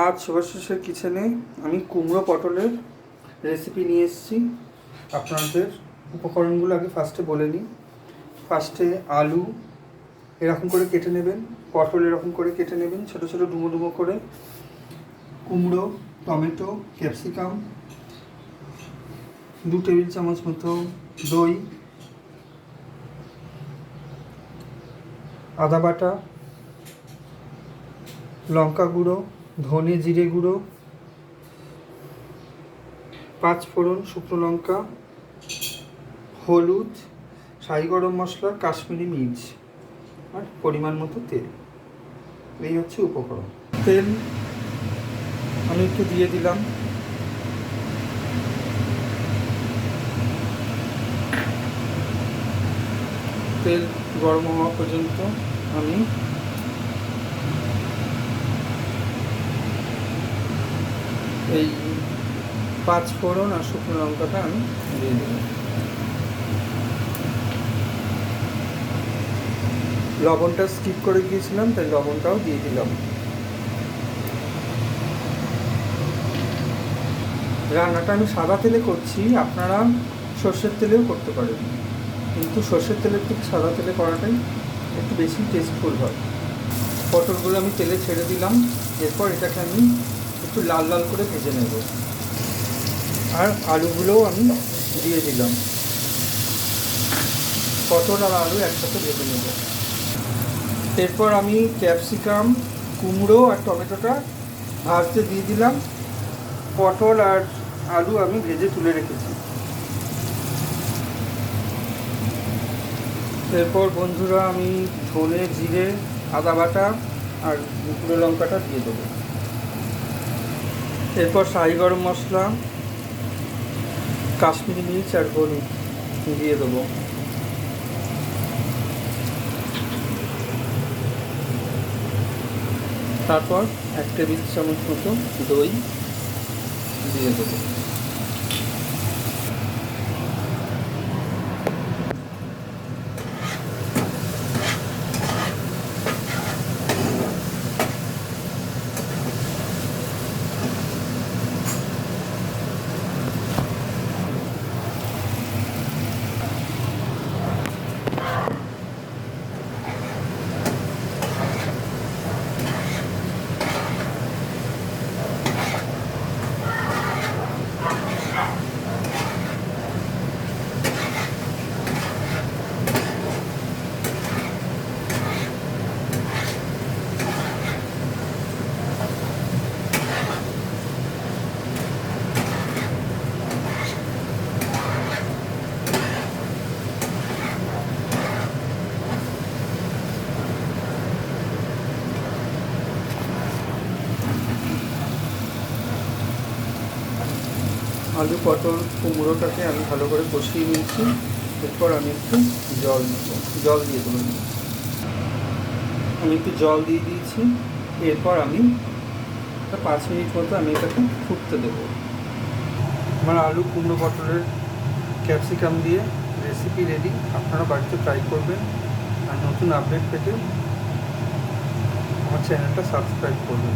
আজ শুভাশিসের কিচেনে আমি কুমড়ো পটলের রেসিপি নিয়ে এসেছি। আপনাদের উপকরণগুলো আগে ফার্স্টে বলে নিই। ফার্স্টে আলু এরকম করে কেটে নেবেন, পটল এরকম করে কেটে নেবেন ছোটো ছোটো ডুমো ডুমো করে, কুমড়ো, টমেটো, ক্যাপসিকাম, 2 টেবিল চামচ মতো দই, আদা বাটা, লঙ্কা গুঁড়ো, ধনে জিরে গুঁড়ো, 5 ফোড়ন, শুকনো লঙ্কা, হলুদ, শাহি গরম মশলা, কাশ্মীরি মির্চ আর পরিমাণ মতো তেল। এই হচ্ছে উপকরণ। তেল আমি একটু দিয়ে দিলাম। তেল গরম হওয়া পর্যন্ত আমি এই 5 ফোড়ন আর শুকনো লঙ্কাটা আমি দিয়ে দিলাম। লবণটা স্কিপ করে গিয়েছিলাম, তাই লবণটাও দিয়ে দিলাম। রান্নাটা আমি সাদা তেলে করছি, আপনারা সর্ষের তেলেও করতে পারেন, কিন্তু সর্ষের তেলের থেকে সাদা তেলে করাটাই একটু বেশি টেস্টফুল হয়। পটলগুলো আমি তেলে ছেড়ে দিলাম। এরপর এটাকে আমি একটু লাল লাল করে ভেজে নেব। আর আলুগুলোও আমি দিয়ে দিলাম। পটল আর আলু একসাথে ভেজে নেব। এরপর আমি ক্যাপসিকাম, কুমড়ো আর টমেটোটা ভাজতে দিয়ে দিলাম। পটল আর আলু আমি ভেজে তুলে রেখেছি। এরপর বন্ধুরা আমি ধনে, জিরে, আদা বাটা আর গুঁড়ো লঙ্কাটা দিয়ে দেবো। এরপর শাহি গরম মশলা, কাশ্মীরি মির্চ আর হলুদ দিয়ে দেবো। তারপর 1 টেবিল চামচ মতো দই দিয়ে দেবো। আলু, পটল, কুমড়োটাকে আমি ভালো করে কষিয়ে নিয়েছি। এরপর আমি একটু জল দিয়ে দেবো। আমি একটু জল দিয়ে দিয়েছি। এরপর আমি 5 মিনিট মতো আমি এটাকে ফুটতে দেবো। আমার আলু, কুমড়ো, পটলের ক্যাপসিকাম দিয়ে রেসিপি রেডি। আপনারা বাড়িতে ট্রাই করবেন। আর নতুন আপডেট পেতে আমার চ্যানেলটা সাবস্ক্রাইব করবেন।